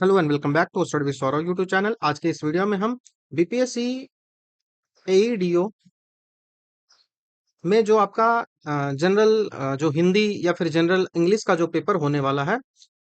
Hello and welcome back to study with Saurabh YouTube channel. आज के इस वीडियो में हम बीपीएससी एईडीओ में जो आपका जनरल जो हिंदी या फिर जनरल इंग्लिश का जो पेपर होने वाला है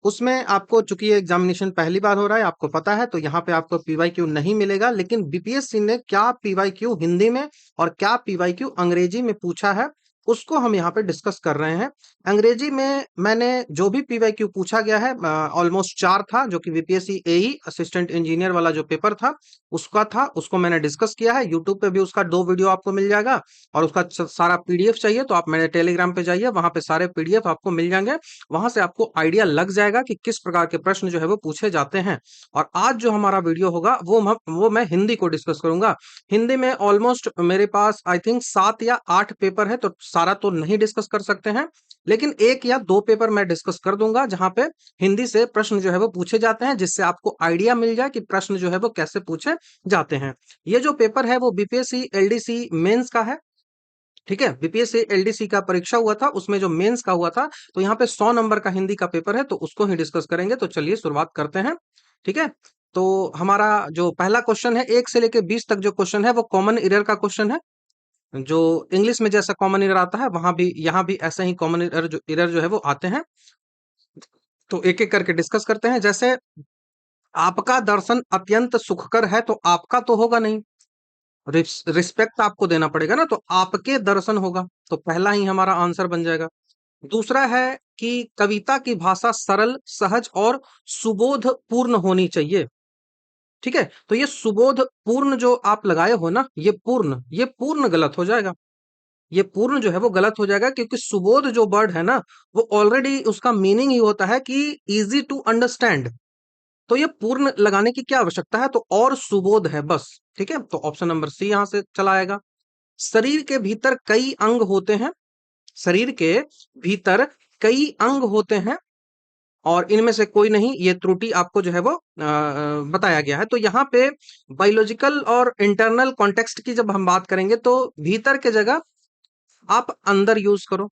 उसमें आपको, चूंकि ये एग्जामिनेशन पहली बार हो रहा है, आपको पता है, तो यहाँ पे आपको पीवाईक्यू नहीं मिलेगा। लेकिन बीपीएससी ने क्या पीवाईक्यू हिंदी में और क्या पीवाईक्यू अंग्रेजी में पूछा है उसको हम यहाँ पे डिस्कस कर रहे हैं। अंग्रेजी में मैंने जो भी पीवाईक्यू पूछा गया है ऑलमोस्ट 4 था, जो कि बीपीएससी एई असिस्टेंट इंजीनियर वाला जो पेपर था उसका था, उसको मैंने डिस्कस किया है। यूट्यूब पे भी उसका 2 वीडियो आपको मिल जाएगा और उसका सारा पीडीएफ चाहिए तो आप मेरे टेलीग्राम पे जाइए, वहां पे सारे पीडीएफ आपको मिल जाएंगे। वहां से आपको आइडिया लग जाएगा कि किस प्रकार के प्रश्न जो है वो पूछे जाते हैं। और आज जो हमारा वीडियो होगा वो मैं हिंदी को डिस्कस करूंगा। हिंदी में ऑलमोस्ट मेरे पास आई थिंक 7 या 8 पेपर है, तो सारा तो नहीं डिस्कस कर सकते हैं, लेकिन 1 या 2 पेपर मैं डिस्कस कर दूंगा जहां पे हिंदी से प्रश्न जो है वो पूछे जाते हैं, जिससे आपको आइडिया मिल जाए कि प्रश्न जो है वो कैसे पूछे जाते हैं। ये जो पेपर है वो बीपीएससी एलडीसी मेंस का है। ठीक है, बीपीएससी एलडीसी का परीक्षा हुआ था, उसमें जो मेंस का हुआ था, तो यहाँ पे 100 नंबर का हिंदी का पेपर है, तो उसको ही डिस्कस करेंगे। तो चलिए शुरुआत करते हैं। ठीक है, तो हमारा जो पहला क्वेश्चन है, 1 से लेके 20 तक जो क्वेश्चन है वो कॉमन एरर का क्वेश्चन है। जो इंग्लिश में जैसा कॉमन एरर आता है वहां भी यहाँ भी ऐसे ही कॉमन एरर जो है वो आते हैं। तो एक एक करके डिस्कस करते हैं। जैसे आपका दर्शन अत्यंत सुखकर है, तो आपका तो होगा नहीं, रिस्पेक्ट आपको देना पड़ेगा ना, तो आपके दर्शन होगा, तो पहला ही हमारा आंसर बन जाएगा। दूसरा है कि कविता की भाषा सरल, सहज और सुबोध पूर्ण होनी चाहिए। ठीक है, तो ये सुबोध पूर्ण जो आप लगाए हो ना, ये पूर्ण गलत हो जाएगा। ये पूर्ण जो है वो गलत हो जाएगा, क्योंकि सुबोध जो वर्ड है ना, वो ऑलरेडी उसका मीनिंग ही होता है कि इजी टू अंडरस्टैंड। तो ये पूर्ण लगाने की क्या आवश्यकता है, तो और सुबोध है बस। ठीक है, तो ऑप्शन नंबर सी यहां से चला आएगा। शरीर के भीतर कई अंग होते हैं, शरीर के भीतर कई अंग होते हैं और इनमें से कोई नहीं, ये त्रुटि आपको जो है वो बताया गया है। तो यहाँ पे बायोलॉजिकल और इंटरनल कॉन्टेक्स्ट की जब हम बात करेंगे, तो भीतर के जगह आप अंदर यूज करो,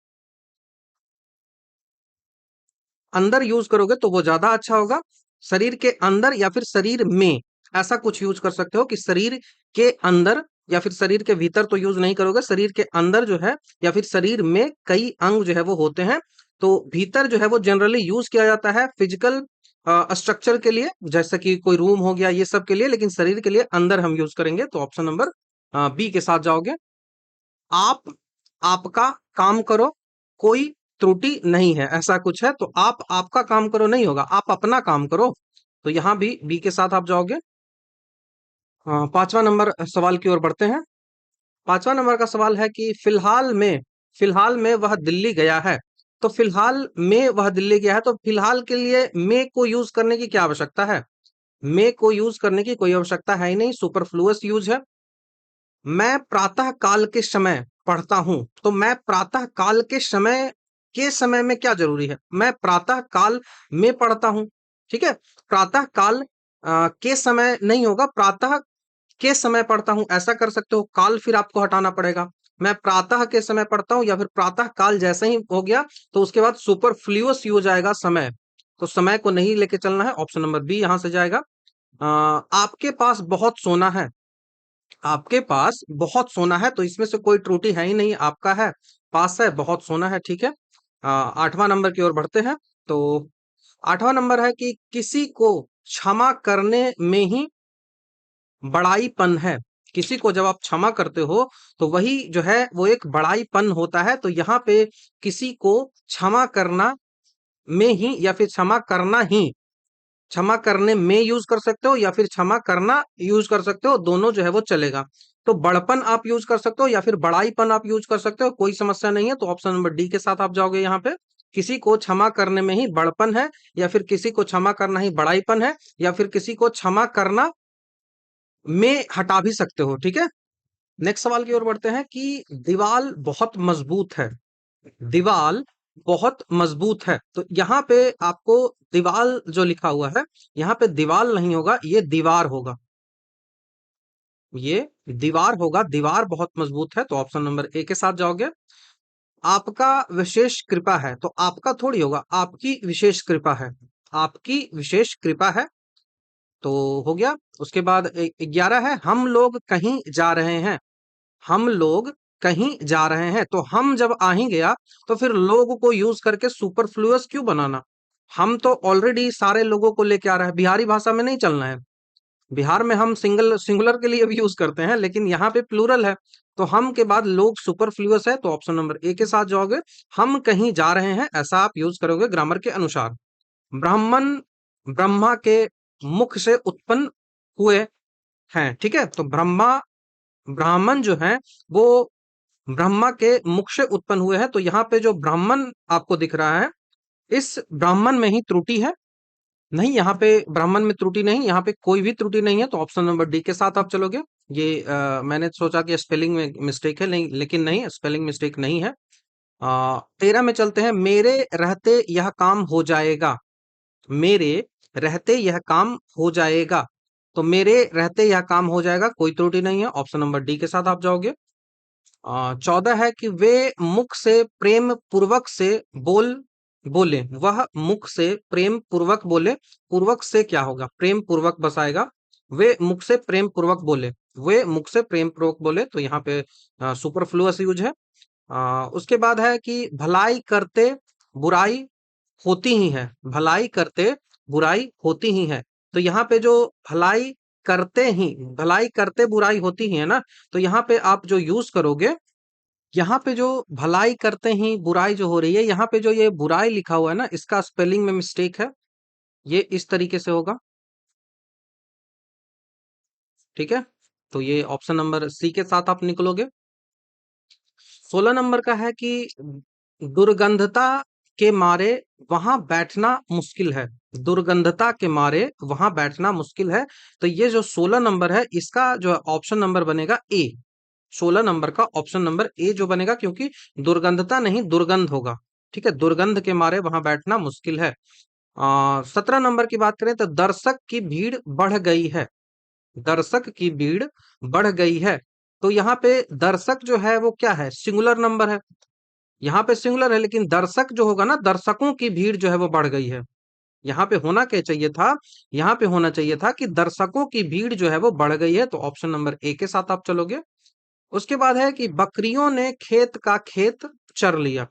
अंदर यूज करोगे तो वो ज्यादा अच्छा होगा। शरीर के अंदर या फिर शरीर में, ऐसा कुछ यूज कर सकते हो कि शरीर के अंदर या फिर शरीर के भीतर तो यूज नहीं करोगे, शरीर के अंदर जो है या फिर शरीर में कई अंग जो है वो होते हैं। तो भीतर जो है वो जनरली यूज किया जाता है फिजिकल स्ट्रक्चर के लिए, जैसे कि कोई रूम हो गया, ये सब के लिए, लेकिन शरीर के लिए अंदर हम यूज करेंगे। तो ऑप्शन नंबर बी के साथ जाओगे। आप आपका काम करो, कोई त्रुटि नहीं है, ऐसा कुछ है, तो आप आपका काम करो नहीं होगा, आप अपना काम करो। तो यहां भी बी के साथ आप जाओगे। 5वां नंबर सवाल की ओर बढ़ते हैं। 5वां नंबर का सवाल है कि फिलहाल में वह दिल्ली गया है। तो फिलहाल में वह दिल्ली गया है, तो फिलहाल के लिए में को यूज करने की क्या आवश्यकता है? में को यूज करने की कोई आवश्यकता है ही नहीं, सुपरफ्लुअस यूज है। मैं प्रातः काल के समय पढ़ता हूं, तो मैं प्रातः काल के समय में क्या जरूरी है? मैं प्रातः काल में पढ़ता हूं। ठीक है, प्रातः काल के समय नहीं होगा, प्रातः के समय पढ़ता हूं ऐसा कर सकते हो, काल फिर आपको हटाना पड़ेगा। मैं प्रातः के समय पढ़ता हूं या फिर प्रातः काल जैसे ही हो गया तो उसके बाद सुपरफ्लुअस ही हो जाएगा समय, तो समय को नहीं लेके चलना है। ऑप्शन नंबर बी यहां से जाएगा। आपके पास बहुत सोना है, आपके पास बहुत सोना है, तो इसमें से कोई त्रुटि है ही नहीं, आपका है, पास है, बहुत सोना है। ठीक है, 8वां नंबर की ओर बढ़ते हैं। तो 8वां नंबर है कि किसी को क्षमा करने में ही बड़ाईपन है। किसी को जब आप क्षमा करते हो तो वही जो है वो एक बड़ाईपन होता है। तो यहाँ पे किसी को क्षमा करना में ही या फिर क्षमा करना ही, क्षमा करने में यूज कर सकते हो या फिर क्षमा करना यूज कर सकते हो, दोनों जो है वो चलेगा। तो बड़पन आप यूज कर सकते हो या फिर बड़ाईपन आप यूज कर सकते हो, कोई समस्या नहीं है। तो ऑप्शन नंबर डी के साथ आप जाओगे। यहाँ पे किसी को क्षमा करने में ही बड़पन है, या फिर किसी को क्षमा करना ही बड़ाईपन है, या फिर किसी को क्षमा करना में हटा भी सकते हो। ठीक है, नेक्स्ट सवाल की ओर बढ़ते हैं कि दीवाल बहुत मजबूत है, दीवाल बहुत मजबूत है। तो यहाँ पे आपको दीवाल जो लिखा हुआ है, यहाँ पे दीवाल नहीं होगा, ये दीवार होगा, ये दीवार होगा, दीवार बहुत मजबूत है। तो ऑप्शन नंबर ए के साथ जाओगे। आपका विशेष कृपा है, तो आपका थोड़ी होगा, आपकी विशेष कृपा है, आपकी विशेष कृपा है। तो हो गया। उसके बाद 11 है, हम लोग कहीं जा रहे हैं। हम लोग कहीं जा रहे हैं, तो हम जब आ ही गया तो फिर लोग को यूज करके सुपरफ्लुअस क्यों बनाना? हम तो ऑलरेडी सारे लोगों को लेके आ रहा है, बिहारी भाषा में नहीं चलना है। बिहार में हम सिंगुलर के लिए भी यूज करते हैं, लेकिन यहाँ पे प्लूरल है। तो हम के बाद लोग सुपरफ्लुअस है, तो ऑप्शन नंबर ए के साथ जाओगे। हम कहीं जा रहे हैं, ऐसा आप यूज करोगे ग्रामर के अनुसार। ब्राह्मण ब्रह्मा के मुख से उत्पन्न हुए हैं, ठीक है। तो ब्राह्मण जो है वो ब्रह्मा के मुख से उत्पन्न हुए हैं, तो यहाँ पे जो ब्राह्मण आपको दिख रहा है, इस ब्राह्मण में ही त्रुटि है। नहीं, यहाँ पे ब्राह्मण में त्रुटि नहीं, यहाँ पे कोई भी त्रुटि नहीं है, तो ऑप्शन नंबर डी के साथ आप चलोगे। ये मैंने सोचा कि स्पेलिंग में मिस्टेक है, नहीं, लेकिन नहीं, स्पेलिंग मिस्टेक नहीं है। 13 में चलते हैं, मेरे रहते यह काम हो जाएगा। मेरे रहते यह काम हो जाएगा, तो मेरे रहते यह काम हो जाएगा, कोई त्रुटि नहीं है, ऑप्शन नंबर डी के साथ आप जाओगे। 14 है कि वे मुख से प्रेम पूर्वक से बोल बोले। वह मुख से प्रेम पूर्वक बोले, पूर्वक से क्या होगा? प्रेम पूर्वक बसाएगा। वे मुख से प्रेम पूर्वक बोले, वे मुख से प्रेम पूर्वक बोले, तो यहाँ पे सुपरफ्लुअस यूज है। उसके बाद है कि भलाई करते बुराई होती ही है। भलाई करते बुराई होती ही है, तो यहाँ पे जो भलाई भलाई करते बुराई होती ही है ना, तो यहाँ पे आप जो यूज करोगे, यहाँ पे जो भलाई करते ही बुराई जो हो रही है, यहाँ पे जो ये बुराई लिखा हुआ है ना, इसका स्पेलिंग में मिस्टेक है। ये इस तरीके से होगा, ठीक है। तो ये ऑप्शन नंबर सी के साथ आप निकलोगे। 16 नंबर का है कि दुर्गंधता के मारे वहां बैठना मुश्किल है। दुर्गंधता के मारे वहां बैठना मुश्किल है, तो ये जो 16 नंबर है, इसका जो ऑप्शन नंबर बनेगा ए। 16 नंबर का ऑप्शन नंबर ए जो बनेगा, क्योंकि दुर्गंधता नहीं, दुर्गंध होगा, ठीक है। दुर्गंध के मारे वहां बैठना मुश्किल है। 17 नंबर की बात करें तो दर्शक की भीड़ बढ़ गई है। दर्शक की भीड़ बढ़ गई है, तो यहाँ पे दर्शक जो है वो क्या है? सिंगुलर नंबर है। यहाँ पे सिंगुलर है, लेकिन दर्शक जो होगा ना, दर्शकों की भीड़ जो है वो बढ़ गई है। यहाँ पे होना क्या चाहिए था? यहाँ पे होना चाहिए था कि दर्शकों की भीड़ जो है वो बढ़ गई है, तो ऑप्शन नंबर ए के साथ आप चलोगे। उसके बाद है कि बकरियों ने खेत का खेत चर लिया।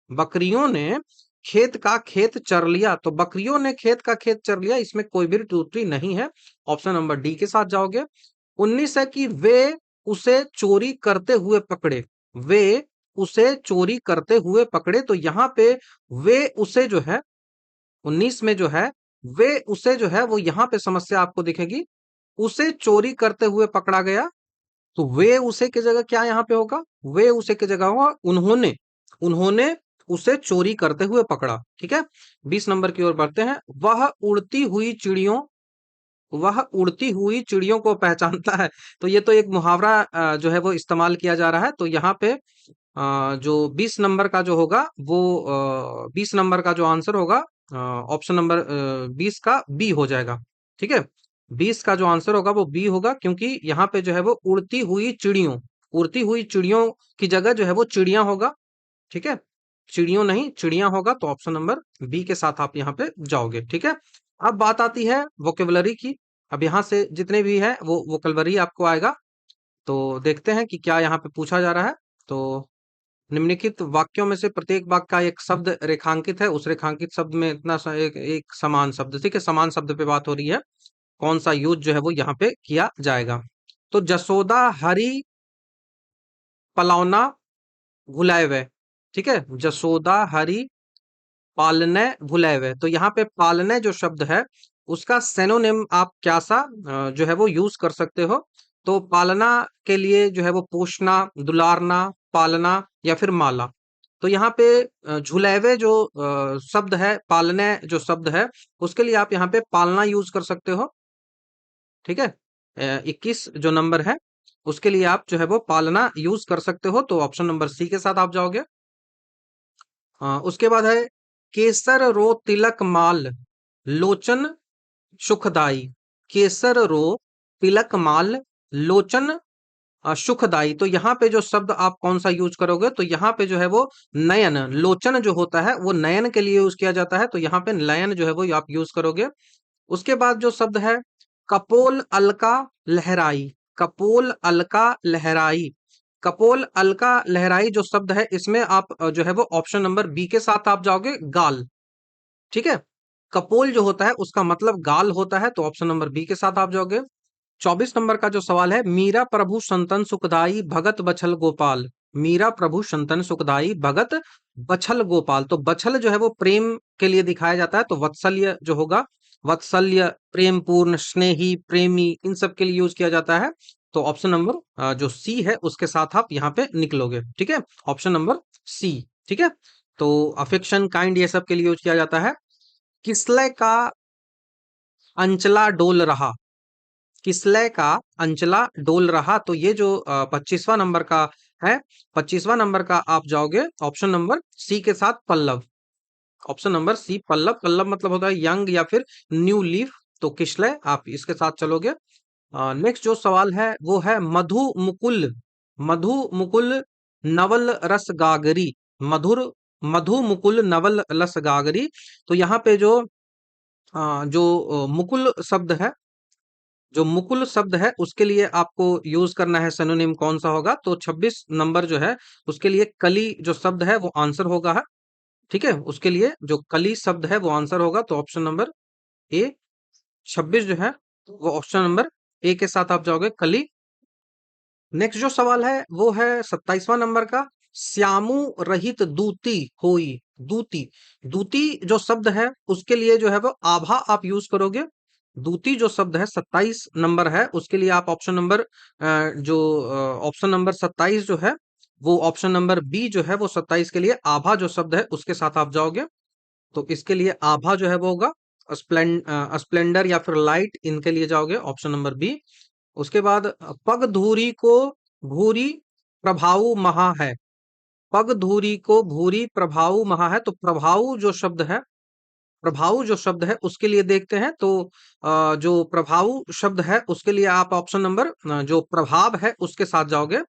बकरियों ने खेत का खेत चर लिया, तो बकरियों ने खेत का खेत चर लिया, इसमें कोई भी त्रुटि नहीं है, ऑप्शन नंबर डी के साथ जाओगे। 19 है कि वे उसे चोरी करते हुए पकड़े। वे उसे चोरी करते हुए पकड़े, तो यहाँ पे वे उसे जो है 19 में जो है, वे उसे जो है वो यहाँ पे समस्या आपको दिखेगी। उसे चोरी करते हुए पकड़ा गया, तो वे उसे की जगह क्या यहाँ पे होगा? वे उसे की जगह होगा उन्होंने। उन्होंने उसे चोरी करते हुए पकड़ा, ठीक है। 20 नंबर की ओर बढ़ते हैं। वह उड़ती हुई चिड़ियों को पहचानता है, तो ये तो एक मुहावरा जो है वो इस्तेमाल किया जा रहा है, तो यहाँ पे जो 20 नंबर का जो होगा वो 20 नंबर का जो आंसर होगा, ऑप्शन नंबर 20 का बी हो जाएगा, ठीक है। 20 का जो आंसर होगा वो बी होगा, क्योंकि यहाँ पे जो है वो उड़ती हुई चिड़ियों की जगह जो है वो चिड़िया होगा, ठीक है। चिड़ियों नहीं, चिड़िया होगा, तो ऑप्शन नंबर बी के साथ आप यहाँ पे जाओगे, ठीक है। अब बात आती है वोकेबलरी की। अब यहाँ से जितने भी है वो वोकेबलरी आपको आएगा, तो देखते हैं कि क्या यहाँ पे पूछा जा रहा है। तो निम्नलिखित वाक्यों में से प्रत्येक वाक्य का एक शब्द रेखांकित है, उस रेखांकित शब्द में एक समान शब्द, ठीक है, समान शब्द पे बात हो रही है, कौन सा यूज जो है वो यहाँ पे किया जाएगा। तो जसोदा हरी पलौना भुलाए हुए, ठीक है। जसोदा हरी पालने भुलाए हुए, तो यहाँ पे पालने जो शब्द है, उसका सेनोनिम आप क्या सा जो है वो यूज कर सकते हो। तो पालना के लिए जो है वो पोषना, दुलारना, पालना या फिर माला। तो यहाँ पे झुलैवे जो शब्द है, पालने जो शब्द है, उसके लिए आप यहाँ पे पालना यूज कर सकते हो, ठीक है। 21 जो नंबर है, उसके लिए आप जो है वो पालना यूज कर सकते हो, तो ऑप्शन नंबर सी के साथ आप जाओगे। उसके बाद है केसर रो तिलक माल लोचन सुखदाई। केसर रो तिलक माल लोचन सुखदाई, तो यहाँ पे जो शब्द आप कौन सा यूज करोगे? तो यहाँ पे जो है वो नयन, लोचन जो होता है वो नयन के लिए यूज किया जाता है, तो यहाँ पे नयन जो है वो आप यूज करोगे। उसके बाद जो शब्द है कपोल अलका लहराई, कपोल अलका लहराई, कपोल अलका लहराई जो शब्द है इसमें आप जो है वो ऑप्शन नंबर बी के साथ आप जाओगे, गाल। ठीक है, कपोल जो होता है उसका मतलब गाल होता है, तो ऑप्शन नंबर बी के साथ आप जाओगे। 24 नंबर का जो सवाल है, मीरा प्रभु संतन सुखदाई भगत बछल गोपाल, मीरा प्रभु संतन सुखदाई भगत बछल गोपाल, तो बछल जो है वो प्रेम के लिए दिखाया जाता है, तो वत्सल्य जो होगा, वत्सल्य, प्रेम पूर्ण, स्नेही, प्रेमी, इन सब के लिए यूज किया जाता है। तो ऑप्शन नंबर जो सी है उसके साथ आप यहाँ पे निकलोगे। ठीक है, ऑप्शन नंबर सी। ठीक है, तो अफेक्शन, काइंड, ये सब के लिए यूज किया जाता है। किसलय का अंचला डोल रहा, किसलय का अंचला डोल रहा, तो ये जो 25वां नंबर का है, 25वां नंबर का आप जाओगे ऑप्शन नंबर सी के साथ, Pallava. Option number C, Pallava. Pallava मतलब होता है यंग या फिर न्यू लीफ, तो किसलय आप इसके साथ चलोगे। नेक्स्ट जो सवाल है वो है मधु मुकुल, मधु मुकुल नवल रस गागरी, मधुर, मधु मुकुल नवल रस गागरी, तो यहाँ पे जो मुकुल शब्द है, जो मुकुल शब्द है उसके लिए आपको यूज करना है सिनोनिम, कौन सा होगा, तो 26 नंबर जो है उसके लिए कली जो शब्द है वो आंसर होगा है। ठीक है, उसके लिए जो कली शब्द है वो आंसर होगा, तो ऑप्शन नंबर ए, 26 जो है वो ऑप्शन नंबर ए के साथ आप जाओगे, कली। नेक्स्ट जो सवाल है वो है 27वां नंबर का, श्यामु रहित दूती होई, दूती, दूती जो शब्द है उसके लिए जो है वो आभा आप यूज करोगे। दूती जो शब्द है 27 नंबर है उसके लिए आप ऑप्शन नंबर जो ऑप्शन नंबर 27 जो है वो ऑप्शन नंबर बी जो है वो 27 के लिए आभा जो शब्द है उसके साथ आप जाओगे, तो इसके लिए आभा जो है वो होगा स्प्लेंडर या फिर लाइट, इनके लिए जाओगे ऑप्शन नंबर बी। उसके बाद पग धूरी को भूरी प्रभाव महा है, पग धूरी को भूरी प्रभाव महा है, तो प्रभाव जो शब्द है, प्रभाव जो शब्द है उसके लिए देखते हैं, तो जो प्रभाव शब्द है उसके लिए आप ऑप्शन नंबर जो प्रभाव है उसके साथ जाओगे,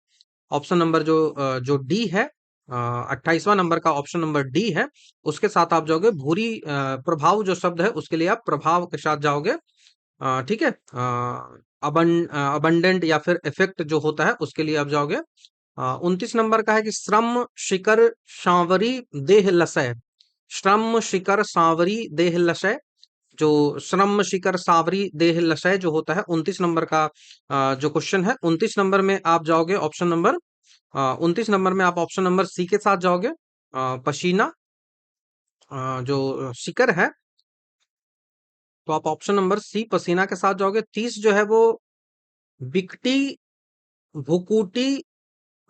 ऑप्शन नंबर जो डी है, 28वां नंबर का ऑप्शन नंबर डी है, उसके साथ आप जाओगे। भूरी प्रभाव जो शब्द है उसके लिए आप प्रभाव के साथ जाओगे। ठीक है, अबंडेंट या फिर इफेक्ट जो होता है उसके लिए आप जाओगे। 29 नंबर का है कि श्रम शिकर सांवरी देह लसय, श्रम शिकर सांवरी देह लसय, जो श्रम शिकर सांवरी देह लसय जो होता है 29 नंबर का जो क्वेश्चन है, 29 नंबर में आप जाओगे ऑप्शन नंबर 29 नंबर में आप ऑप्शन नंबर सी के साथ जाओगे, पसीना, जो शिकर है, तो आप ऑप्शन नंबर सी पसीना के साथ जाओगे। 30 जो है वो बिकटी भुकुटी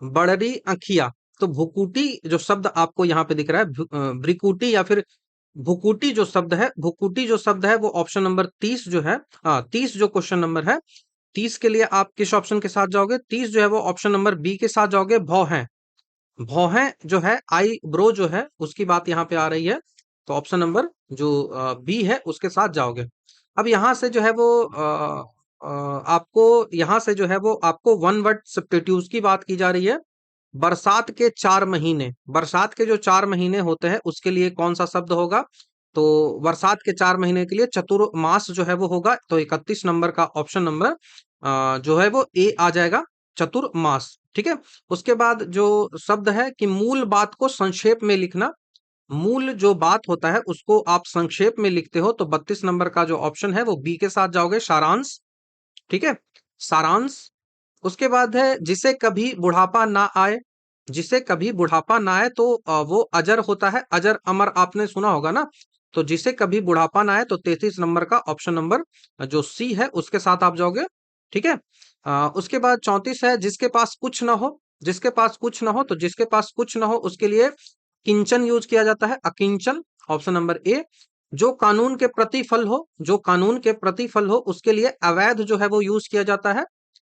बड़री अखिया, तो भुकुटी जो शब्द आपको यहाँ पे दिख रहा है, भ्रिकुटी या फिर भुकुटी जो शब्द है, भुकुटी जो शब्द है वो ऑप्शन नंबर 30 जो है, 30 जो क्वेश्चन नंबर है, 30 के लिए आप किस ऑप्शन के साथ जाओगे, 30 जो है वो ऑप्शन नंबर बी के साथ जाओगे, भौहें, भौहें जो है आई ब्रो जो है उसकी बात यहाँ पे आ रही है, तो ऑप्शन नंबर जो बी है उसके साथ जाओगे। अब यहाँ से जो है वो आपको यहाँ से जो है वो आपको वन वर्ड सब्स्टिट्यूट की बात की जा रही है। बरसात के 4 महीने, बरसात के जो 4 महीने होते हैं उसके लिए कौन सा शब्द होगा, तो बरसात के 4 महीने के लिए चतुर्मास जो है वो होगा, तो 31 नंबर का ऑप्शन नंबर जो है वो ए आ जाएगा, चतुर्मास। ठीक है, उसके बाद जो शब्द है कि मूल बात को संक्षेप में लिखना, मूल जो बात होता है उसको आप संक्षेप में लिखते हो, तो 32 नंबर का जो ऑप्शन है वो बी के साथ जाओगे, सारांश। ठीक है, सारांश। उसके बाद है जिसे कभी बुढ़ापा ना आए, जिसे कभी बुढ़ापा ना आए, तो वो अजर होता है, अजर अमर आपने सुना होगा ना, तो जिसे कभी बुढ़ापा ना आए, तो 33 नंबर का ऑप्शन नंबर जो सी है उसके साथ आप जाओगे। ठीक है, उसके बाद 34 है जिसके पास कुछ ना हो, जिसके पास कुछ ना हो, तो जिसके पास कुछ ना हो उसके लिए किंचन यूज किया जाता है, अकिंचन, ऑप्शन नंबर ए। जो कानून के प्रतिफल हो, जो कानून के प्रतिफल हो उसके लिए अवैध जो है वो यूज किया जाता है,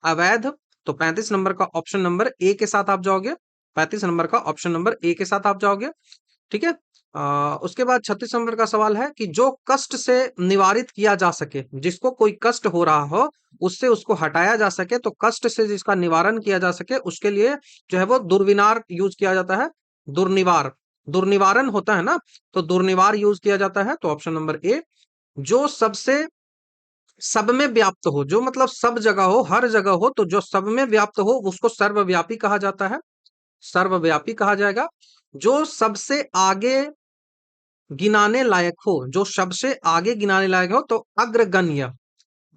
अवैध, तो 35 नंबर का ऑप्शन नंबर ए के साथ आप जाओगे, 35 नंबर का ऑप्शन नंबर ए के साथ आप जाओगे। ठीक है, उसके बाद 36 नंबर का सवाल है कि जो कष्ट से निवारित किया जा सके, जिसको कोई कष्ट हो रहा हो उससे उसको हटाया जा सके, तो कष्ट से जिसका निवारण किया जा सके उसके लिए जो है वो दुर्विनार यूज किया जाता है, दुर्निवार, दुर्निवारण होता है ना, तो दुर्निवार यूज किया जाता है, तो ऑप्शन नंबर ए। जो सबसे सब में व्याप्त हो, जो मतलब सब जगह हो, हर जगह हो, तो जो सब में व्याप्त हो उसको सर्वव्यापी कहा जाता है, सर्वव्यापी कहा जाएगा। जो सबसे आगे गिनाने लायक हो, जो सबसे आगे गिनाने लायक हो, तो अग्रगण्य,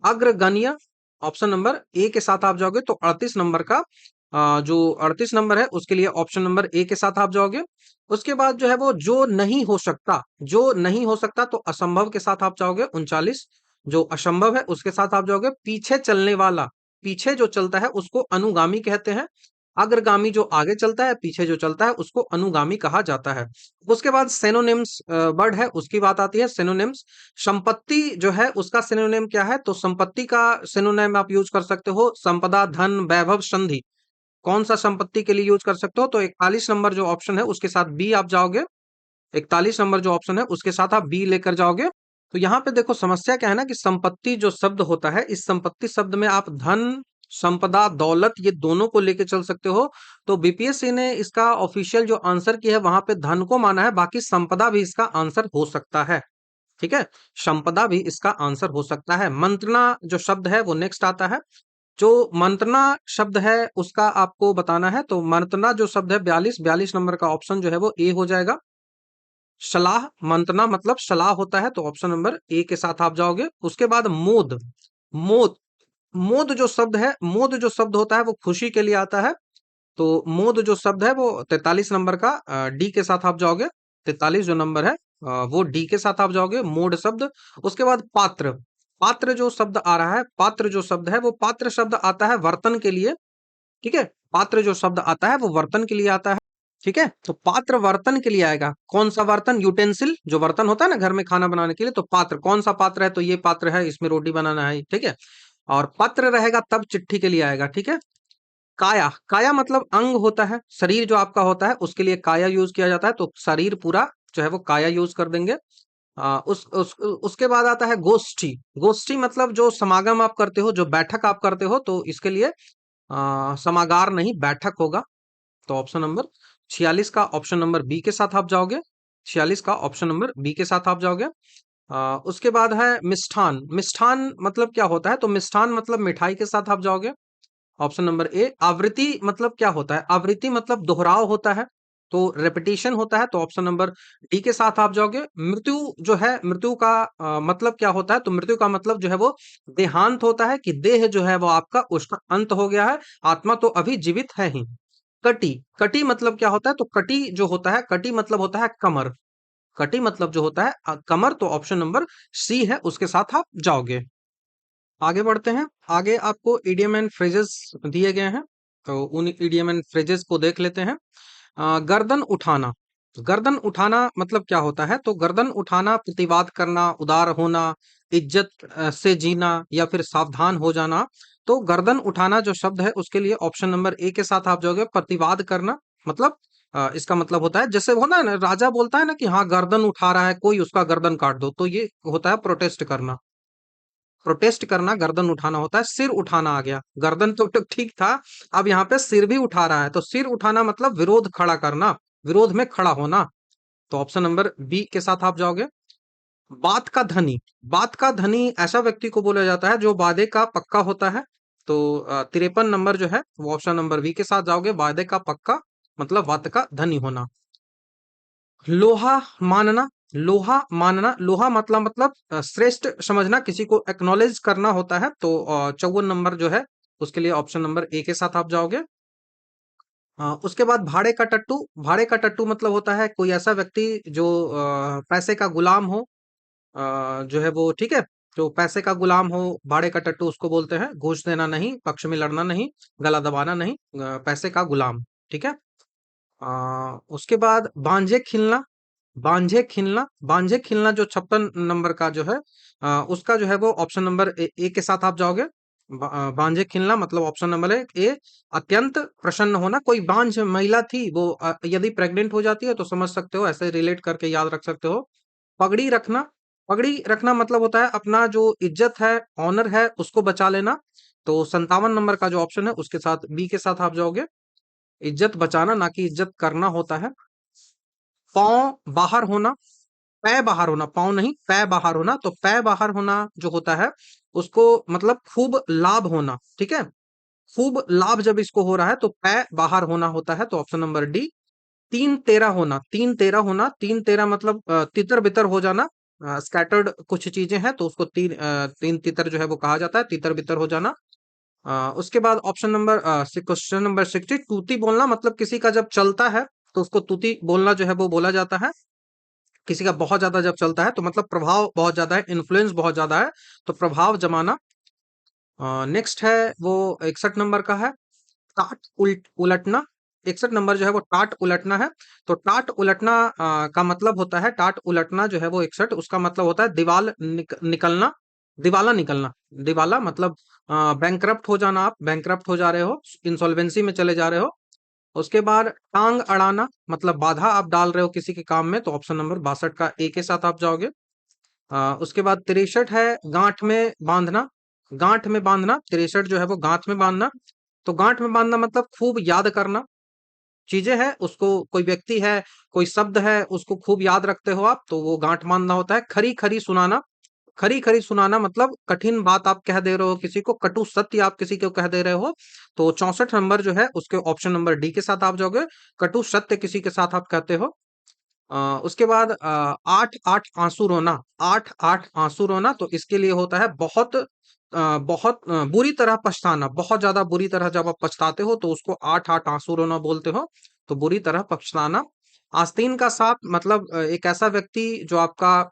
अग्रगण्य। ऑप्शन नंबर ए के साथ आप जाओगे तो 38 नंबर का जो 38 नंबर है उसके लिए ऑप्शन नंबर ए के साथ आप जाओगे। उसके बाद जो है वो जो नहीं हो सकता, जो नहीं हो सकता तो असंभव के साथ आप जाओगे 39। जो असंभव है उसके साथ आप जाओगे। पीछे चलने वाला, पीछे जो चलता है उसको अनुगामी कहते हैं। अग्रगामी जो आगे चलता है, पीछे जो चलता है उसको अनुगामी कहा जाता है। उसके बाद सिनोनिम्स वर्ड है, उसकी बात आती है। सिनोनिम्स, संपत्ति जो है उसका सिनोनिम क्या है? तो संपत्ति का सिनोनिम आप यूज कर सकते हो संपदा, धन, वैभव, संधि। कौन सा संपत्ति के लिए यूज कर सकते हो? तो 41 नंबर जो ऑप्शन है उसके साथ बी आप जाओगे। 41 नंबर जो ऑप्शन है उसके साथ आप बी लेकर जाओगे। तो यहाँ पे देखो समस्या क्या है ना, कि संपत्ति जो शब्द होता है, इस संपत्ति शब्द में आप धन, संपदा, दौलत ये दोनों को लेके चल सकते हो। तो बीपीएससी ने इसका ऑफिशियल जो आंसर किया है वहां पे धन को माना है, बाकी संपदा भी इसका आंसर हो सकता है। ठीक है, संपदा भी इसका आंसर हो सकता है। मंत्रणा जो शब्द है वो नेक्स्ट आता है। जो मंत्रणा शब्द है उसका आपको बताना है, तो मंत्रणा जो शब्द है 42 नंबर का ऑप्शन जो है वो ए हो जाएगा। सलाह, मंत्रणा मतलब सलाह होता है, तो ऑप्शन नंबर ए के साथ आप जाओगे। उसके बाद मोद, मोद, मोद जो शब्द है, मोद जो शब्द होता है वो खुशी के लिए आता है। तो मोद जो शब्द है वो 43 नंबर का डी के साथ आप जाओगे। 43 जो नंबर है वो डी के साथ आप जाओगे, मोड शब्द। उसके बाद पात्र, पात्र जो शब्द आ रहा है, पात्र जो शब्द है वो पात्र शब्द आता है वर्तन के लिए। ठीक है, पात्र जो शब्द आता है वो वर्तन के लिए आता है। ठीक है, तो पात्र वर्तन के लिए आएगा। कौन सा वर्तन? यूटेंसिल, जो बर्तन होता है ना घर में खाना बनाने के लिए, तो पात्र कौन सा पात्र है? तो ये पात्र है, इसमें रोटी बनाना है। ठीक है, और पत्र रहेगा तब चिट्ठी के लिए आएगा। ठीक है, काया, काया मतलब अंग होता है, शरीर जो आपका होता है उसके लिए काया यूज किया जाता है, तो शरीर पूरा जो है वो काया यूज कर देंगे। उसके बाद आता है गोष्ठी, गोष्ठी मतलब जो समागम आप करते हो, जो बैठक आप करते हो, तो इसके लिए समागार नहीं बैठक होगा। तो ऑप्शन नंबर 46 का ऑप्शन नंबर बी के साथ आप जाओगे। 46 का ऑप्शन नंबर बी के साथ आप जाओगे। उसके बाद है मिष्ठान, मिष्ठान मतलब क्या होता है? तो मिष्ठान मतलब मिठाई के साथ आप जाओगे। Option number A. आवृत्ति मतलब क्या होता है? आवृत्ति मतलब दोहराव होता है, तो रेपिटेशन होता है, तो ऑप्शन नंबर डी के साथ आप जाओगे। मृत्यु जो है, मृत्यु का मतलब क्या होता है? तो मृत्यु का मतलब जो है वो देहांत होता है, कि देह जो है वो आपका उसका अंत हो गया है, आत्मा तो अभी जीवित है ही। कटी, कटी मतलब क्या होता है? तो कटी जो होता है, कटी मतलब होता है कमर, कटी मतलब जो होता है कमर, तो ऑप्शन नंबर सी है उसके साथ आप जाओगे। आगे बढ़ते हैं। आगे आपको इडियम एंड फ्रेजेस दिए गए हैं, तो उन इडियम एंड फ्रेजेस को देख लेते हैं। गर्दन उठाना, गर्दन उठाना मतलब क्या होता है? तो गर्दन उठाना प्रतिवाद करना, उदार होना, इज्जत से जीना, या फिर सावधान हो जाना। तो गर्दन उठाना जो शब्द है उसके लिए ऑप्शन नंबर ए के साथ आप जाओगे। प्रतिवाद करना मतलब इसका मतलब होता है, जैसे होता है ना, राजा बोलता है ना कि हाँ गर्दन उठा रहा है कोई, उसका गर्दन काट दो, तो ये होता है प्रोटेस्ट करना। प्रोटेस्ट करना गर्दन उठाना होता है। सिर उठाना आ गया, गर्दन तो ठीक था, अब यहाँ पे सिर भी उठा रहा है, तो सिर उठाना मतलब विरोध खड़ा करना, विरोध में खड़ा होना। तो ऑप्शन नंबर बी के साथ आप जाओगे। बात का धनी, बात का धनी ऐसा व्यक्ति को बोला जाता है जो वादे का पक्का होता है। तो 53 नंबर जो है वो ऑप्शन नंबर बी के साथ जाओगे। वादे का पक्का मतलब बात का धनी होना। लोहा मानना, लोहा मानना, लोहा मतलब श्रेष्ठ समझना, किसी को एक्नॉलेज करना होता है। तो 54 नंबर जो है उसके लिए ऑप्शन नंबर ए के साथ आप जाओगे। उसके बाद भाड़े का टट्टू, भाड़े का टट्टू मतलब होता है कोई ऐसा व्यक्ति जो पैसे का गुलाम हो, जो है वो, ठीक है, जो पैसे का गुलाम हो, भाड़े का टट्टू उसको बोलते हैं। घूस देना नहीं, पक्ष में लड़ना नहीं, गला दबाना नहीं, पैसे का गुलाम। ठीक है, उसके बाद बांझे खिलना, बांझे खिलना, बांझे खिलना जो 56 नंबर का जो है उसका जो है वो ऑप्शन नंबर ए के साथ आप जाओगे। बांझे खिलना मतलब ऑप्शन नंबर ए। अत्यंत प्रसन्न होना, कोई बांझ महिला थी वो यदि प्रेग्नेंट हो जाती है तो समझ सकते हो, ऐसे रिलेट करके याद रख सकते हो। पगड़ी रखना, पगड़ी रखना मतलब होता है अपना जो इज्जत है, ऑनर है, उसको बचा लेना। तो 57 नंबर का जो ऑप्शन है उसके साथ बी के साथ आप जाओगे। इज्जत बचाना ना कि इज्जत करना होता है। पाँव बाहर होना, पै बाहर होना, पाँव नहीं, पै बाहर होना। तो पै बाहर होना जो होता है उसको मतलब खूब लाभ होना, ठीक है। खूब लाभ जब इसको हो रहा है तो पै बाहर होना होता है, तो ऑप्शन नंबर डी। तीन तेरा होना, तीन तेरा होना, तीन तेरा मतलब तितर बितर हो जाना। स्कैटर्ड कुछ चीजें हैं तो उसको तीन तितर जो है वो कहा जाता है, तितर बितर हो जाना। उसके बाद ऑप्शन नंबर क्वेश्चन नंबर 60, तूती बोलना मतलब किसी का जब चलता है तो उसको तूती बोलना जो है वो बोला जाता है। किसी का बहुत ज्यादा जब चलता है तो मतलब प्रभाव बहुत ज्यादा है, इन्फ्लुएंस बहुत ज्यादा है, तो प्रभाव जमाना। नेक्स्ट है वो 61 नंबर का है, टाट उलटना। 61 नंबर जो है वो टाट उलटना है। तो टाट उलटना का मतलब होता है, टाट उलटना जो है वो 61 उसका मतलब होता है निकलना, दिवाला निकलना। दिवाला मतलब बैंकरप्ट हो जाना, आप बैंकरप्ट हो जा रहे हो, इंसॉल्वेंसी में चले जा रहे हो। उसके बाद टांग अड़ाना मतलब बाधा आप डाल रहे हो किसी के काम में, तो ऑप्शन नंबर 62 का ए के साथ आप जाओगे। उसके बाद 63 है गांठ में बांधना। गांठ में बांधना 63 जो है वो गांठ में बांधना। तो गांठ में बांधना मतलब खूब याद करना चीजें हैं उसको, कोई व्यक्ति है, कोई शब्द है, उसको खूब याद रखते हो आप, तो वो गांठ बांधना होता है। खरी खरी सुनाना, खरी खरी सुनाना मतलब कठिन बात आप कह दे रहे हो किसी को, कटु सत्य आप किसी को कह दे रहे हो। तो 64 नंबर जो है उसके ऑप्शन नंबर डी के साथ आप जाओगे, कटु सत्य किसी के साथ आप कहते हो। उसके बाद आठ आठ आंसू रोना, आठ आठ आंसू रोना, तो इसके लिए होता है बहुत बहुत बुरी तरह पछताना, बहुत ज्यादा बुरी तरह जब आप पछताते हो तो उसको आठ आठ आंसू रोना बोलते हो, तो बुरी तरह पछताना। आस्तीन का साथ मतलब एक ऐसा व्यक्ति जो आपका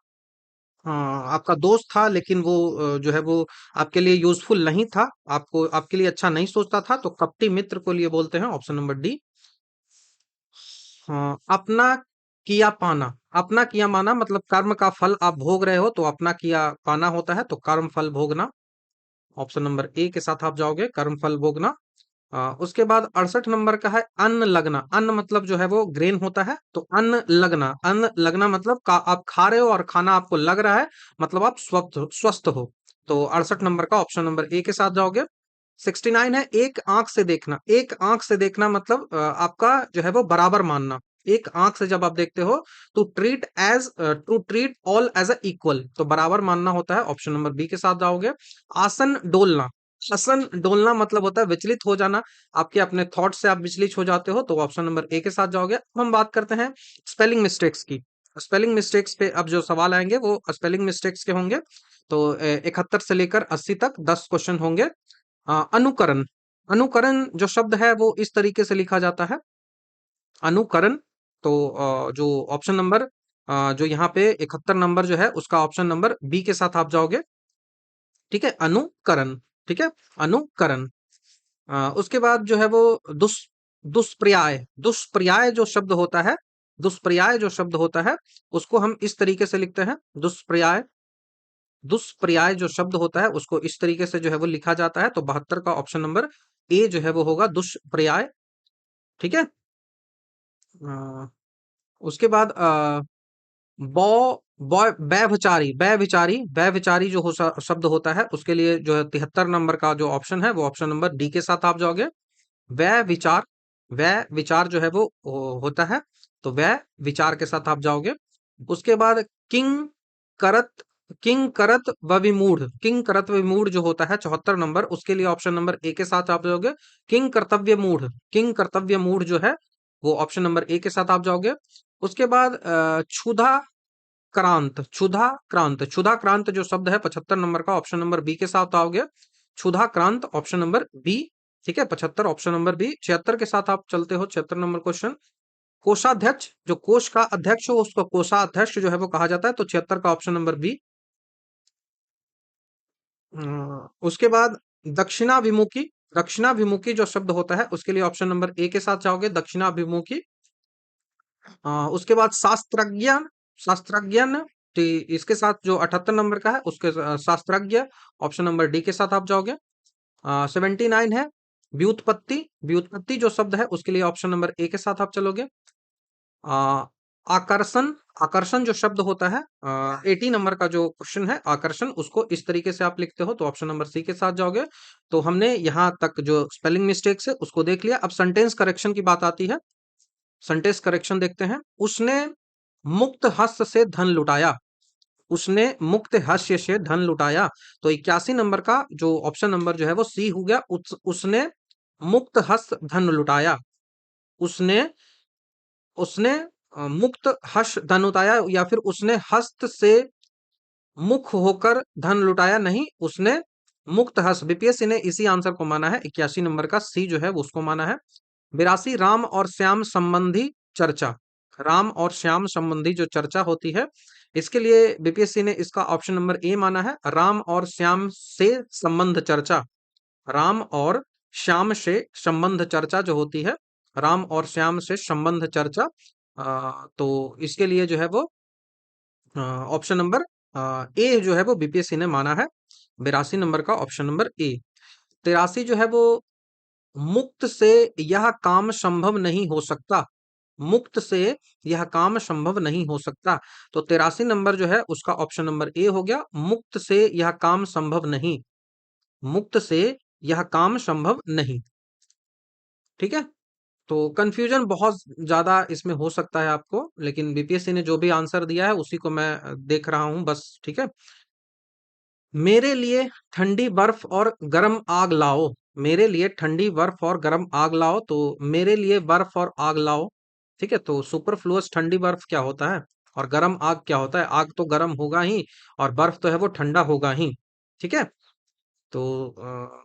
दोस्त था लेकिन वो जो है वो आपके लिए यूजफुल नहीं था, आपको आपके लिए अच्छा नहीं सोचता था, तो कपटी मित्र को लिए बोलते हैं, ऑप्शन नंबर डी। हाँ, अपना किया पाना, अपना किया माना मतलब कर्म का फल आप भोग रहे हो, तो अपना किया पाना होता है, तो कर्म फल भोगना। ऑप्शन नंबर ए के साथ आप जाओगे, कर्म फल भोगना। उसके बाद 68 नंबर का है अन्न लगना। अन्न मतलब जो है वो ग्रेन होता है, तो अन्न लगना, अन्न लगना मतलब आप खा रहे हो और खाना आपको लग रहा है, मतलब आप स्वस्थ हो। तो 68 नंबर का ऑप्शन नंबर ए के साथ जाओगे। 69 है एक आंख से देखना। एक आंख से देखना मतलब आपका जो है वो बराबर मानना। एक आंख से जब आप देखते हो तो to treat all as a equal, तो बराबर मानना होता है, ऑप्शन नंबर बी के साथ जाओगे। आसन डोलना, आसन डोलना मतलब होता है विचलित हो जाना, आपके अपने थॉट से आप विचलित हो जाते हो, तो ऑप्शन नंबर ए के साथ जाओगे। अब हम बात करते हैं स्पेलिंग मिस्टेक्स की। स्पेलिंग मिस्टेक्स पे अब जो सवाल आएंगे वो स्पेलिंग मिस्टेक्स के होंगे। तो 71 से लेकर 80 तक 10 क्वेश्चन होंगे। अनुकरण, अनुकरण जो शब्द है वो इस तरीके से लिखा जाता है, अनुकरण। तो जो ऑप्शन नंबर जो यहाँ पे 71 नंबर जो है उसका ऑप्शन नंबर बी के साथ आप जाओगे, ठीक है, अनुकरण, ठीक है, अनुकरण। उसके बाद जो है वो दुष् दुष्पर्याय, दुष्पर्याय जो शब्द होता है, दुष्पर्याय जो शब्द होता है उसको हम इस तरीके से लिखते हैं, दुष्पर्याय। दुष्पर्याय जो शब्द होता है उसको इस तरीके से जो है वो लिखा जाता है, तो 72 का ऑप्शन नंबर ए जो है वो होगा दुष्पर्याय, ठीक है। अ, उसके बाद बौ व्यभिचारी, व्यभिचारी, व्यभिचारी जो शब्द होता है उसके लिए जो है 73 नंबर का जो ऑप्शन है वो ऑप्शन नंबर डी के साथ आप जाओगे। वह विचार, वह विचार जो है वो होता है, तो वह विचार के साथ आप जाओगे। उसके बाद किंग करत, किंग करत व विमूढ़, किंग करत व विमूढ़ जो होता है 74 नंबर, उसके लिए ऑप्शन नंबर ए के साथ आप जाओगे। किंग कर्तव्य मूढ़, किंग कर्तव्य मूढ़ जो है वो ऑप्शन नंबर ए के साथ आप जाओगे। उसके बाद क्षुधा क्रांत, क्षुधा क्रांत, क्षुधा क्रांत जो शब्द है 75 नंबर का, ऑप्शन नंबर बी के साथ आओगे। क्षुधा क्रांत ऑप्शन नंबर बी, ठीक है, 75 ऑप्शन नंबर बी। 76 के साथ आप चलते हो, 76 नंबर क्वेश्चन। कोषाध्यक्ष, जो कोष का अध्यक्ष हो उसको कोषाध्यक्ष जो है वो कहा जाता है, तो 76 का ऑप्शन नंबर बी। उसके बाद दक्षिणाभिमुखी, दक्षिणाभिमुखी जो शब्द होता है उसके लिए ऑप्शन नंबर ए के साथ जाओगे, दक्षिणाभिमुखी। उसके बाद शास्त्रज्ञ, शास्त्रज्ञ, इसके साथ जो 78 नंबर का है उसके शास्त्रज्ञ ऑप्शन नंबर डी के साथ आप जाओगे। 79 है व्युत्पत्ति, व्युत्पत्ति जो शब्द है उसके लिए ऑप्शन नंबर ए के साथ आप चलोगे। आ, आकर्षण, आकर्षण जो शब्द होता है 80 नंबर का जो क्वेश्चन है आकर्षण, उसको इस तरीके से आप लिखते हो, तो ऑप्शन नंबर सी के साथ जाओगे। तो हमने यहाँ तक जो स्पेलिंग मिस्टेक्स है उसको देख लिया, अब सेंटेंस करेक्शन की बात आती है। सेंटेंस करेक्शन देखते हैं। उसने मुक्त हस्त से धन लुटाया, उसने मुक्त हस्य से धन लुटाया। तो 81 नंबर का जो ऑप्शन नंबर जो है वो सी हो गया। उसने मुक्त हस्त धन लुटाया। उसने उसने मुक्त हर्ष धन लुटाया, या फिर उसने हस्त से मुख होकर धन लुटाया, नहीं, उसने मुक्त हस्त। बीपीएससी ने इसी आंसर को माना है, 81 नंबर का सी जो है वो उसको माना है। 82 राम और श्याम संबंधी चर्चा, राम और श्याम संबंधी जो चर्चा होती है, इसके लिए बीपीएससी ने इसका ऑप्शन नंबर ए माना है, राम और श्याम से संबंध चर्चा। राम और श्याम से संबंध चर्चा जो होती है, राम और श्याम से संबंध चर्चा, तो इसके लिए जो है वो ऑप्शन नंबर ए जो है वो बीपीएससी ने माना है, 82 नंबर का ऑप्शन नंबर ए। 83 जो है वो मुक्त से यह काम संभव नहीं हो सकता, मुक्त से यह काम संभव नहीं हो सकता। तो 83 नंबर जो है उसका ऑप्शन नंबर ए हो गया, मुक्त से यह काम संभव नहीं, मुक्त से यह काम संभव नहीं। ठीक है, तो कंफ्यूजन बहुत ज्यादा इसमें हो सकता है आपको, लेकिन बीपीएससी ने जो भी आंसर दिया है उसी को मैं देख रहा हूं बस। ठीक है, मेरे लिए ठंडी बर्फ और गर्म आग लाओ, मेरे लिए ठंडी बर्फ और गर्म आग लाओ। तो मेरे लिए बर्फ और आग लाओ, ठीक है, तो सुपरफ्लुअस ठंडी बर्फ क्या होता है और गर्म आग क्या होता है? आग तो गर्म होगा ही और बर्फ तो है वो ठंडा होगा ही। ठीक है, तो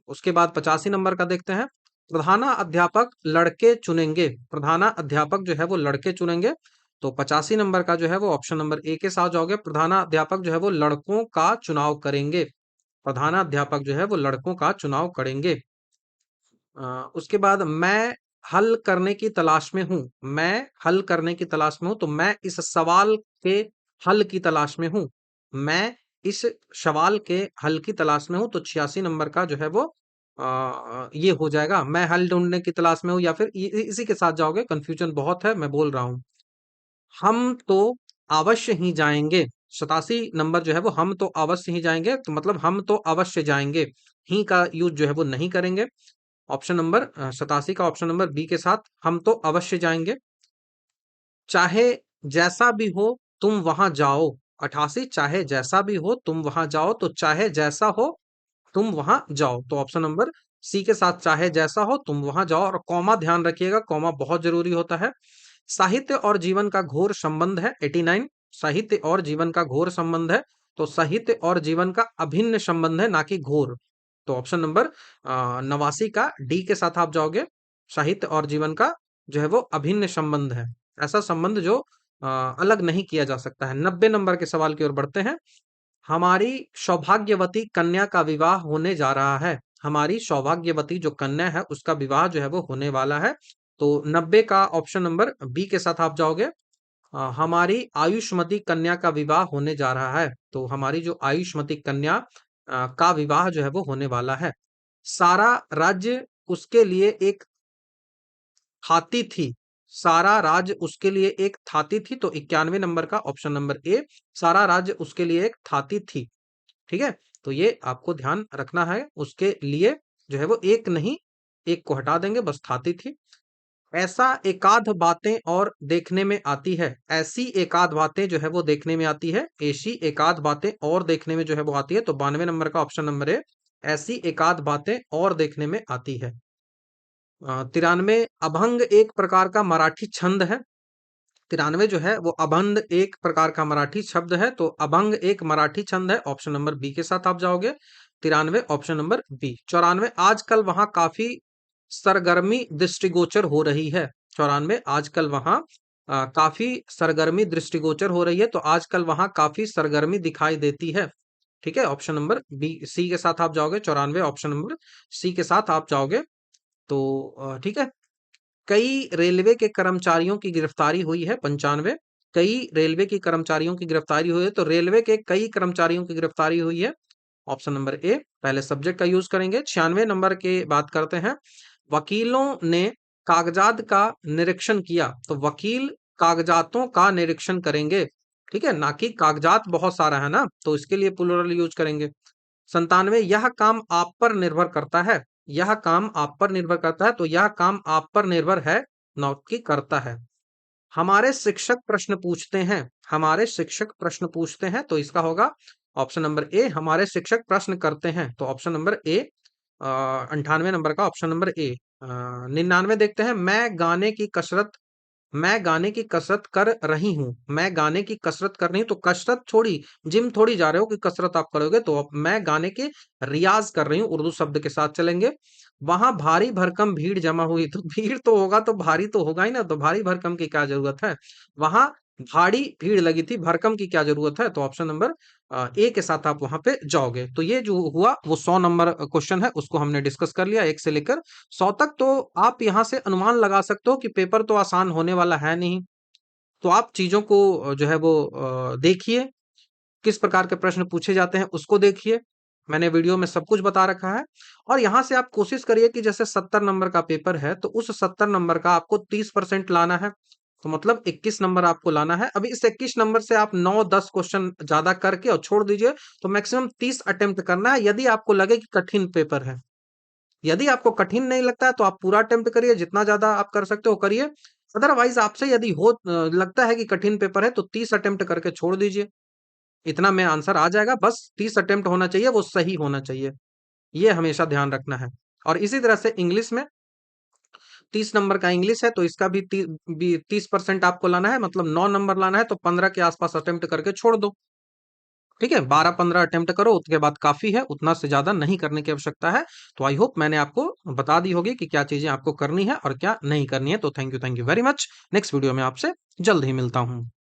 उसके बाद 85 नंबर का देखते हैं। प्रधाना अध्यापक लड़के चुनेंगे, प्रधाना अध्यापक जो है वो लड़के चुनेंगे। तो 85 नंबर का जो है वो ऑप्शन नंबर ए के साथ जाओगे, प्रधाना अध्यापक जो है वो लड़कों का चुनाव करेंगे, प्रधाना अध्यापक जो है वो लड़कों का चुनाव करेंगे। उसके बाद मैं हल करने की तलाश में हूँ, मैं हल करने की तलाश में हूँ। तो मैं इस सवाल के हल की तलाश में हूँ, मैं इस सवाल के हल की तलाश में हूँ। तो 86 नंबर का जो है वो ये हो जाएगा, मैं हल ढूंढने की तलाश में हूँ, या फिर इसी के साथ जाओगे। कंफ्यूजन बहुत है, मैं बोल रहा हूँ। हम तो अवश्य ही जाएंगे, 87 नंबर जो है वो हम तो अवश्य ही जाएंगे, तो मतलब हम तो अवश्य जाएंगे, ही का यूज जो है वो नहीं करेंगे। ऑप्शन नंबर 87 का ऑप्शन नंबर बी के साथ हम तो अवश्य जाएंगे। चाहे जैसा भी हो तुम वहां जाओ, 88 चाहे जैसा भी हो तुम वहां जाओ। तो चाहे जैसा हो तुम वहां जाओ, तो ऑप्शन नंबर सी के साथ चाहे जैसा हो तुम वहां जाओ। और कॉमा ध्यान रखिएगा, कॉमा बहुत जरूरी होता है। साहित्य और जीवन का घोर संबंध है, 89, साहित्य और जीवन का घोर संबंध है। तो साहित्य और जीवन का अभिन्न संबंध है, ना कि घोर। तो ऑप्शन नंबर 89 का डी के साथ आप जाओगे, साहित्य और जीवन का जो है वो अभिन्न संबंध है, ऐसा संबंध जो अलग नहीं किया जा सकता है। 90 नंबर के सवाल की ओर बढ़ते हैं। हमारी सौभाग्यवती कन्या का विवाह होने जा रहा है, हमारी सौभाग्यवती जो कन्या है उसका विवाह जो है वो होने वाला है। तो 90 का ऑप्शन नंबर बी के साथ आप जाओगे, हमारी आयुष्मती कन्या का विवाह होने जा रहा है। तो हमारी जो आयुष्मती कन्या का विवाह जो है वो होने वाला है। सारा राज्य उसके लिए एक थाती थी, सारा राज्य उसके लिए एक थाती थी। तो 91 नंबर का ऑप्शन नंबर ए, सारा राज्य उसके लिए एक थाती थी। ठीक है, तो ये आपको ध्यान रखना है, उसके लिए जो है वो एक नहीं, एक को हटा देंगे, बस थाती थी। ऐसा एकाध बातें और देखने में आती है, ऐसी एकाध बातें जो है वो देखने में आती है, ऐसी एकाध बातें और देखने में जो है वो आती है। तो 92 नंबर का ऑप्शन नंबर है, ऐसी एकाध बातें और देखने में आती है। 93 अभंग एक प्रकार का मराठी छंद है, 93 जो है वो अभंग एक प्रकार का मराठी शब्द है। तो अभंग एक मराठी छंद है, ऑप्शन नंबर बी के साथ आप जाओगे, 93 ऑप्शन नंबर बी। 94 आजकल वहां काफी सरगर्मी दृष्टिगोचर हो रही है, 94 आजकल वहां काफी सरगर्मी दृष्टिगोचर हो रही है। तो आजकल वहां काफी सरगर्मी दिखाई देती है। ठीक है, ऑप्शन नंबर बी सी के साथ आप जाओगे, 94 ऑप्शन नंबर सी के साथ आप जाओगे। तो ठीक है, कई रेलवे के कर्मचारियों की गिरफ्तारी हुई है, 95, कई रेलवे की कर्मचारियों की गिरफ्तारी हुई है। तो रेलवे के कई कर्मचारियों की गिरफ्तारी हुई है, ऑप्शन नंबर ए, पहले सब्जेक्ट का यूज करेंगे। 96 नंबर की बात करते हैं, वकीलों ने कागजात का निरीक्षण किया। तो वकील कागजातों का निरीक्षण करेंगे, ठीक है, ना कि कागजात बहुत सारा है ना, तो इसके लिए प्लूरल यूज करेंगे। 97 यह काम आप पर निर्भर करता है, यह काम आप पर निर्भर करता है। तो यह काम आप पर निर्भर है, नॉट कि करता है। हमारे शिक्षक प्रश्न पूछते हैं, हमारे शिक्षक प्रश्न पूछते हैं, तो इसका होगा ऑप्शन नंबर ए। हमारे शिक्षक प्रश्न करते हैं, तो ऑप्शन नंबर ए। 98 नंबर का ऑप्शन नंबर ए। 99 देखते हैं। मैं गाने की कसरत कर रही हूँ। मैं गाने की कसरत कर रही हूँ, तो कसरत छोड़ी, जिम थोड़ी जा रहे हो कि कसरत आप करोगे, तो अब मैं गाने के रियाज कर रही हूँ, उर्दू शब्द के साथ चलेंगे। वहां भारी भरकम भीड़ जमा हुई, तो भीड़ तो होगा तो भारी तो होगा ही ना, तो भारी भरकम की क्या जरूरत है। वहां भारी भीड़ लगी थी, भरकम की क्या जरूरत है, तो ऑप्शन नंबर ए के साथ आप वहां पे जाओगे। तो ये जो हुआ वो 100 नंबर क्वेश्चन है, उसको हमने डिस्कस कर लिया 1 से लेकर 100 तक। तो आप यहाँ से अनुमान लगा सकते हो कि पेपर तो आसान होने वाला है नहीं। तो आप चीजों को जो है वो देखिए, किस प्रकार के प्रश्न पूछे जाते हैं उसको देखिए। मैंने वीडियो में सब कुछ बता रखा है। और यहाँ से आप कोशिश करिए कि जैसे 70 नंबर का पेपर है, तो उस 70 नंबर का आपको 30% लाना है। तो मतलब 21 नंबर आपको लाना है। अभी इस 21 नंबर से आप 9-10 क्वेश्चन ज्यादा करके और छोड़ दीजिए, तो मैक्सिमम 30 अटेम्प्ट करना है, यदि आपको लगे कि कठिन पेपर है। यदि आपको कठिन नहीं लगता है, तो आप पूरा अटेम्प्ट करिए, जितना ज्यादा आप कर सकते हो करिए। अदरवाइज आपसे यदि लगता है कि कठिन पेपर है, तो 30 अटेम्प्ट करके छोड़ दीजिए। इतना में आंसर आ जाएगा, बस 30 अटेम्प्ट होना चाहिए, वो सही होना चाहिए। ये हमेशा ध्यान रखना है। और इसी तरह से इंग्लिश में 30 नंबर का इंग्लिश है, तो इसका भी 30% आपको लाना है, मतलब 9 नंबर लाना है, तो 15 के आसपास अटेम्प्ट करके छोड़ दो। ठीक है, 12-15 अटेम्प्ट करो, उसके बाद काफी है, उतना से ज्यादा नहीं करने की आवश्यकता है। तो आई होप मैंने आपको बता दी होगी कि क्या चीजें आपको करनी है और क्या नहीं करनी है। तो thank you very much. Next video में आपसे जल्द ही मिलता हूँ।